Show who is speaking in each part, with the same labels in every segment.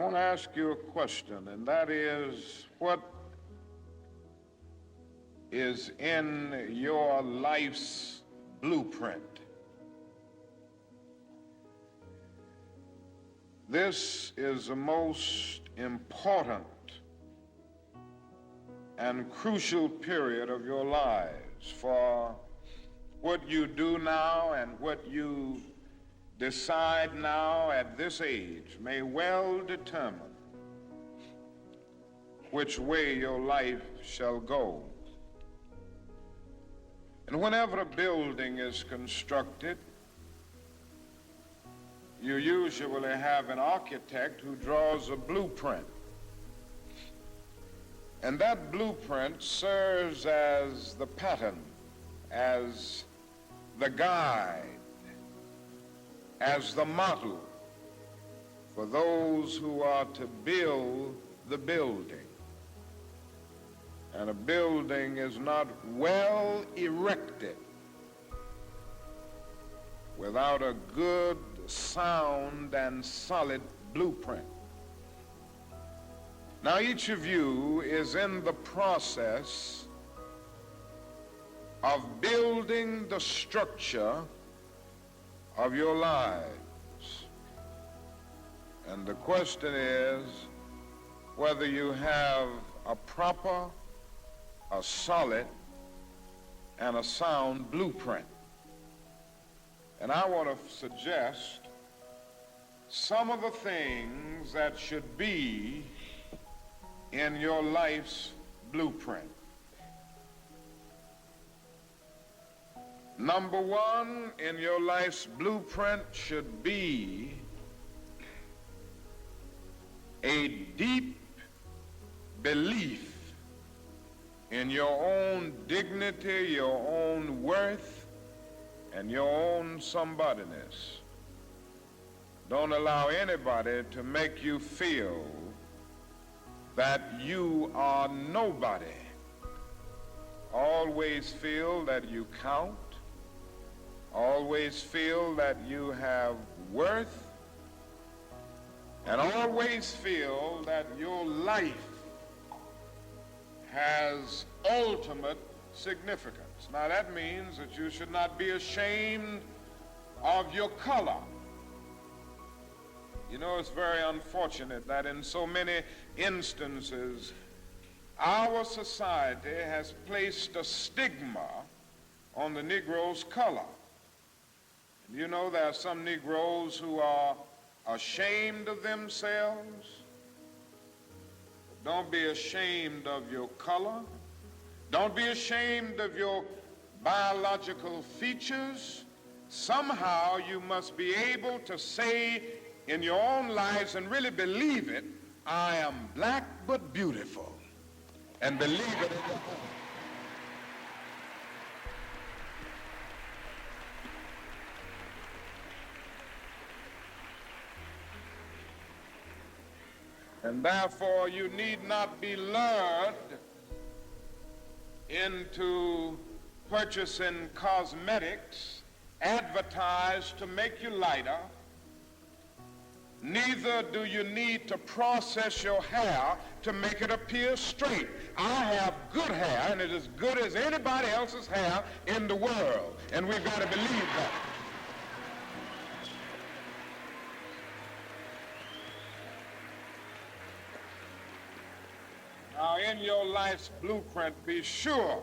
Speaker 1: want to ask you a question, and that is, what is in your life's blueprint? This is the most important and crucial period of your lives, for what you do now and what you decide now at this age may well determine which way your life shall go. And whenever a building is constructed, you usually have an architect who draws a blueprint. And that blueprint serves as the pattern, as the guide, as the model for those who are to build the building. And a building is not well erected without a good, sound, and solid blueprint. Now, each of you is in the process of building the structure of your lives. And the question is whether you have a proper, a solid, and a sound blueprint. And I want to suggest some of the things that should be in your life's blueprint. Number one in your life's blueprint should be a deep belief in your own dignity, your own worth, and your own somebodyness. Don't allow anybody to make you feel that you are nobody. Always feel that you count. Always feel that you have worth, and always feel that your life has ultimate significance. Now that means that you should not be ashamed of your color. You know, it's very unfortunate that in so many instances our society has placed a stigma on the Negro's color. You know, there are some Negroes who are ashamed of themselves. Don't be ashamed of your color. Don't be ashamed of your biological features. Somehow you must be able to say in your own lives and really believe it, I am black but beautiful. And believe it in your heart. And therefore, you need not be lured into purchasing cosmetics advertised to make you lighter. Neither do you need to process your hair to make it appear straight. I have good hair, and it is as good as anybody else's hair in the world, and we've got to believe that. Now, in your life's blueprint, be sure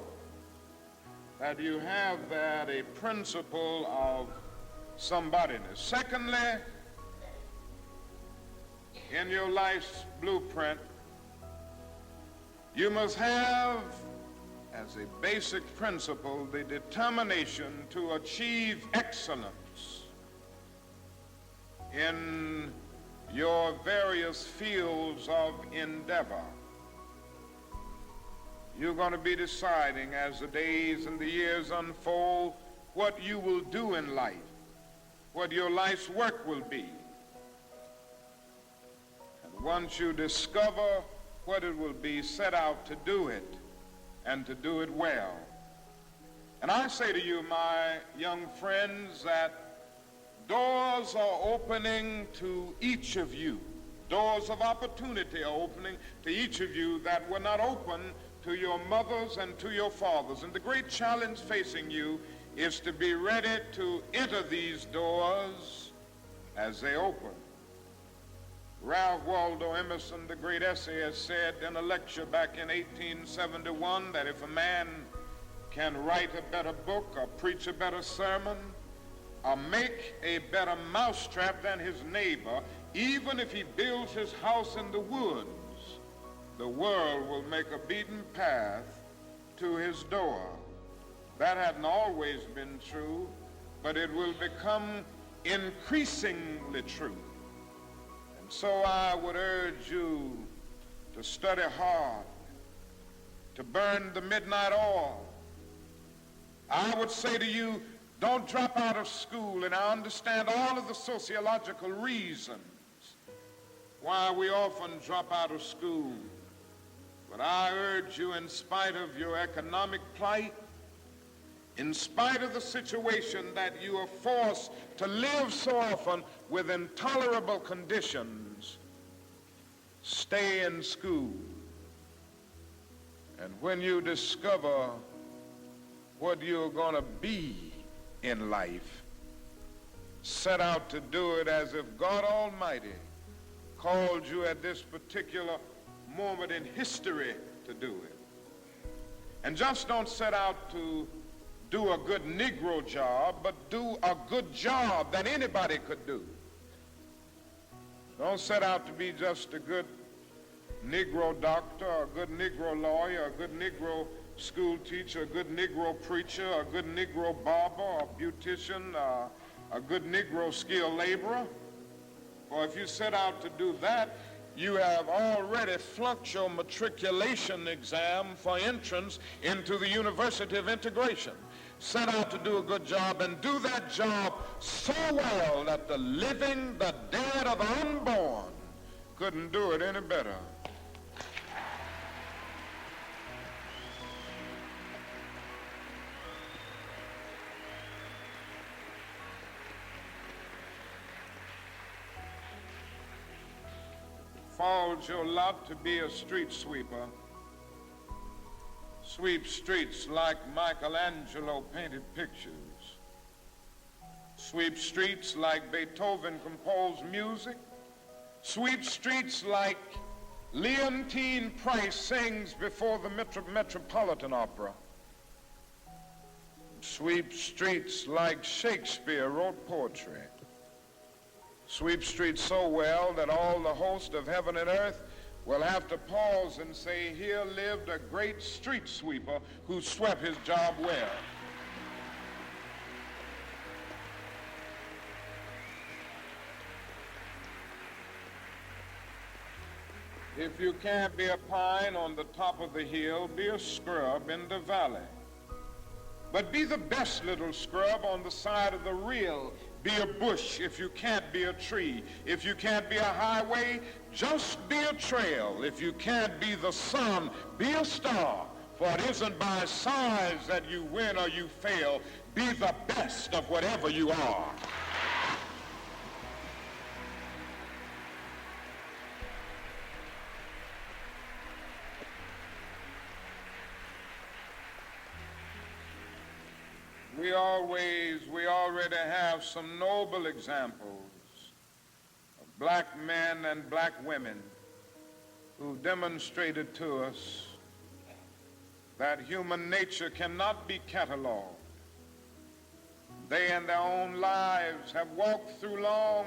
Speaker 1: that you have that a principle of somebodyness. Secondly, in your life's blueprint, you must have as a basic principle the determination to achieve excellence in your various fields of endeavor. You're going to be deciding as the days and the years unfold what you will do in life, what your life's work will be. And once you discover what it will be, set out to do it and to do it well. And I say to you, my young friends, that doors are opening to each of you Doors of opportunity are opening to each of you that were not open to your mothers and to your fathers. And the great challenge facing you is to be ready to enter these doors as they open. Ralph Waldo Emerson, the great essayist, said in a lecture back in 1871 that if a man can write a better book or preach a better sermon or make a better mousetrap than his neighbor, even if he builds his house in the woods, the world will make a beaten path to his door. That hadn't always been true, but it will become increasingly true. And so I would urge you to study hard, to burn the midnight oil. I would say to you, don't drop out of school, and I understand all of the sociological reasons why we often drop out of school. But I urge you, in spite of your economic plight, in spite of the situation that you are forced to live so often with intolerable conditions, stay in school. And when you discover what you're going to be in life, set out to do it as if God Almighty called you at this particular moment in history to do it. And just don't set out to do a good Negro job, but do a good job that anybody could do. Don't set out to be just a good Negro doctor, or a good Negro lawyer, a good Negro school teacher, a good Negro preacher, a good Negro barber, or beautician, a good Negro skilled laborer. Or if you set out to do that, you have already flunked your matriculation exam for entrance into the University of Integration. Set out to do a good job and do that job so well that the living, the dead, or the unborn couldn't do it any better. Falls your lot to be a street sweeper. Sweep streets like Michelangelo painted pictures. Sweep streets like Beethoven composed music. Sweep streets like Leontine Price sings before the Metropolitan Opera. Sweep streets like Shakespeare wrote poetry. Sweep streets so well that all the host of heaven and earth will have to pause and say, here lived a great street sweeper who swept his job well. If you can't be a pine on the top of the hill, be a scrub in the valley. But be the best little scrub on the side of the rill. Be a bush if you can't be a tree. If you can't be a highway, just be a trail. If you can't be the sun, be a star. For it isn't by size that you win or you fail. Be the best of whatever you are. We already have some noble examples of black men and black women who demonstrated to us that human nature cannot be cataloged. They in their own lives have walked through long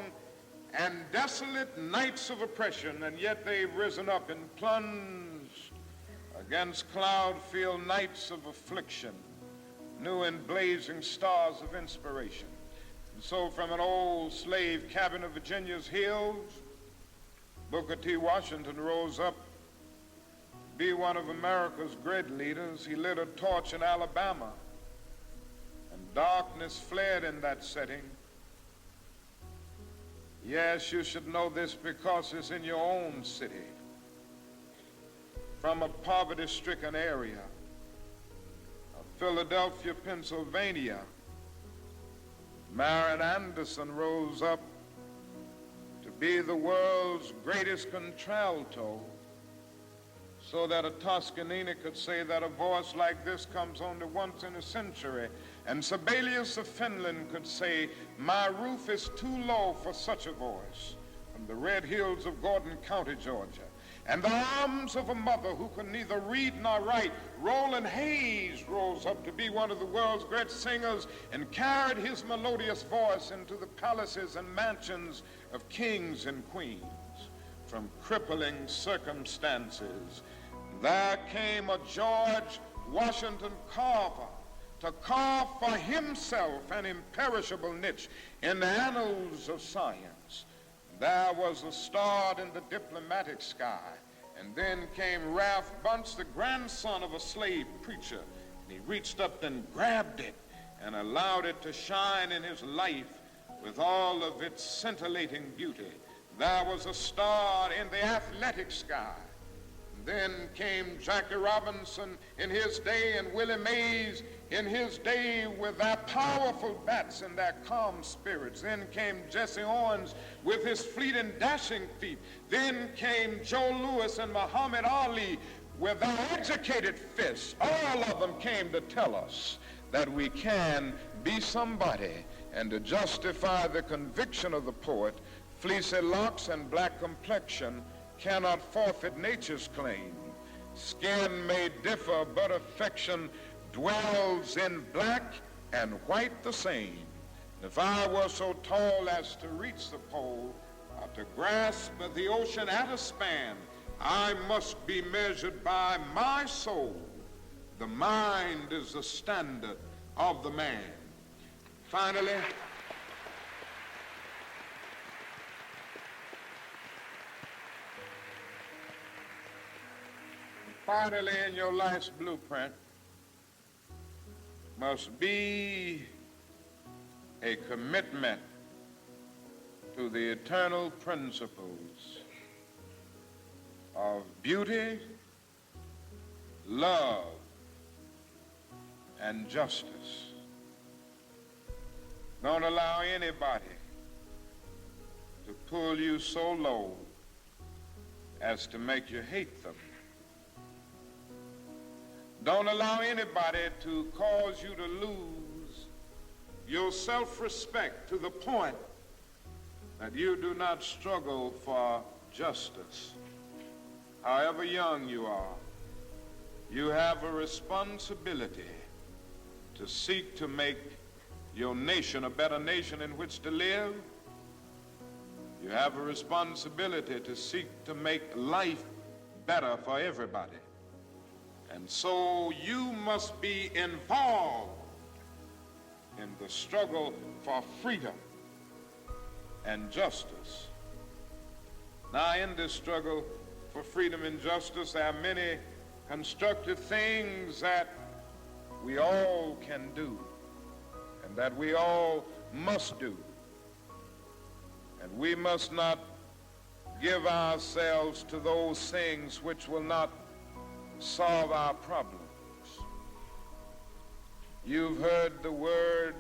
Speaker 1: and desolate nights of oppression, and yet they've risen up and plunged against cloud-filled nights of affliction, new and blazing stars of inspiration. And so from an old slave cabin of Virginia's hills, Booker T. Washington rose up to be one of America's great leaders. He lit a torch in Alabama, and darkness fled in that setting. Yes, you should know this because it's in your own city. From a poverty-stricken area, Philadelphia, Pennsylvania, Marion Anderson rose up to be the world's greatest contralto, so that a Toscanini could say that a voice like this comes only once in a century, and Sibelius of Finland could say, my roof is too low for such a voice, from the red hills of Gordon County, Georgia. And the arms of a mother who could neither read nor write, Roland Hayes rose up to be one of the world's great singers and carried his melodious voice into the palaces and mansions of kings and queens. From crippling circumstances, there came a George Washington Carver to carve for himself an imperishable niche in the annals of science. There was a star in the diplomatic sky, and then came Ralph Bunce, the grandson of a slave preacher, and he reached up and grabbed it and allowed it to shine in his life with all of its scintillating beauty. There was a star in the athletic sky. Then came Jackie Robinson in his day and Willie Mays in his day with their powerful bats and their calm spirits. Then came Jesse Owens with his fleet and dashing feet. Then came Joe Louis and Muhammad Ali with their educated fists. All of them came to tell us that we can be somebody, and to justify the conviction of the poet, fleecy locks and black complexion cannot forfeit nature's claim. Skin may differ, but affection dwells in black and white the same. If I were so tall as to reach the pole, or to grasp the ocean at a span, I must be measured by my soul. The mind is the standard of the man. Finally, in your life's blueprint must be a commitment to the eternal principles of beauty, love, and justice. Don't allow anybody to pull you so low as to make you hate them. Don't allow anybody to cause you to lose your self-respect to the point that you do not struggle for justice. However young you are, you have a responsibility to seek to make your nation a better nation in which to live. You have a responsibility to seek to make life better for everybody. And so you must be involved in the struggle for freedom and justice. Now, in this struggle for freedom and justice, there are many constructive things that we all can do and that we all must do. And we must not give ourselves to those things which will not solve our problems. You've heard the word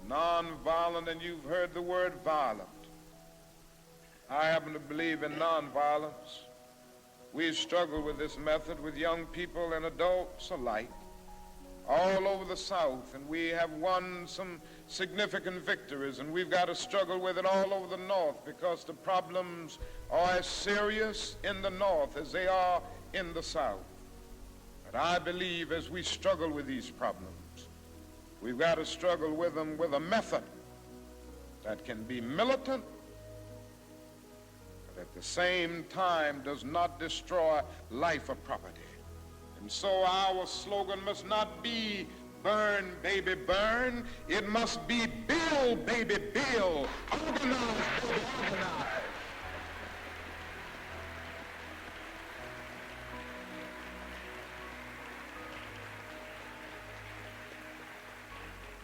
Speaker 1: nonviolent and you've heard the word violent. I happen to believe in nonviolence. We struggle with this method with young people and adults alike all over the South, and we have won some significant victories, and we've got to struggle with it all over the North because the problems are as serious in the North as they are in the South. But I believe as we struggle with these problems, we've got to struggle with them with a method that can be militant, but at the same time does not destroy life or property. And so our slogan must not be burn, baby, burn. It must be build, baby, build. Organize, baby, organize.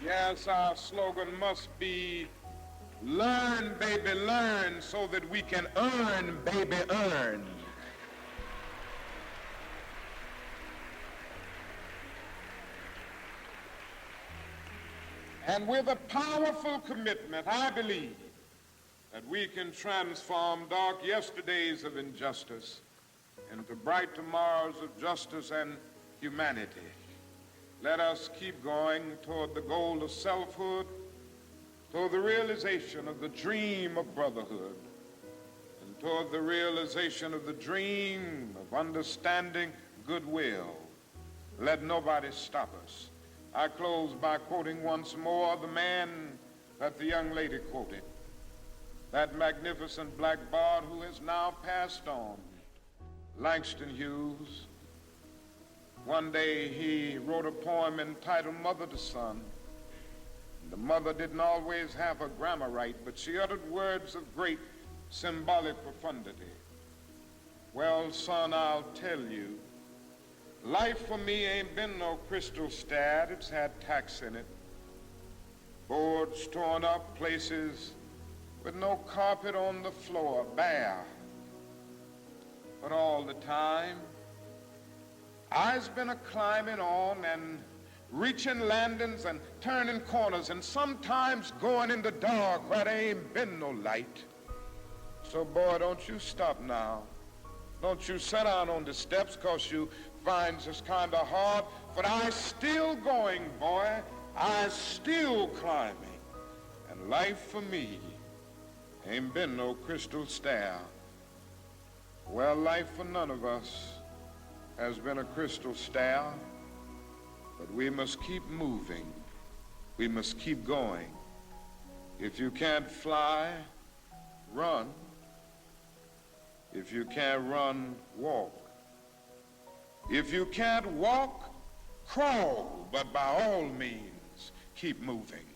Speaker 1: Yes, our slogan must be learn, baby, learn, so that we can earn, baby, earn. And with a powerful commitment, I believe that we can transform dark yesterdays of injustice into bright tomorrows of justice and humanity. Let us keep going toward the goal of selfhood, toward the realization of the dream of brotherhood, and toward the realization of the dream of understanding goodwill. Let nobody stop us. I close by quoting once more the man that the young lady quoted, that magnificent black bard who has now passed on, Langston Hughes. One day he wrote a poem entitled Mother to Son. The mother didn't always have her grammar right, but she uttered words of great symbolic profundity. Well, son, I'll tell you, life for me ain't been no crystal stad. It's had tacks in it, boards torn up, places with no carpet on the floor, bare. But all the time, I's been a-climbing on and reaching landings and turning corners and sometimes going in the dark where there ain't been no light. So, boy, don't you stop now. Don't you sit down on the steps 'cause you find this kind of hard. But I's still going, boy. I's still climbing. And life for me ain't been no crystal stair. Well, life for none of us has been a crystal stair, but we must keep moving. We must keep going. If you can't fly, run. If you can't run, walk. If you can't walk, crawl, but by all means, keep moving.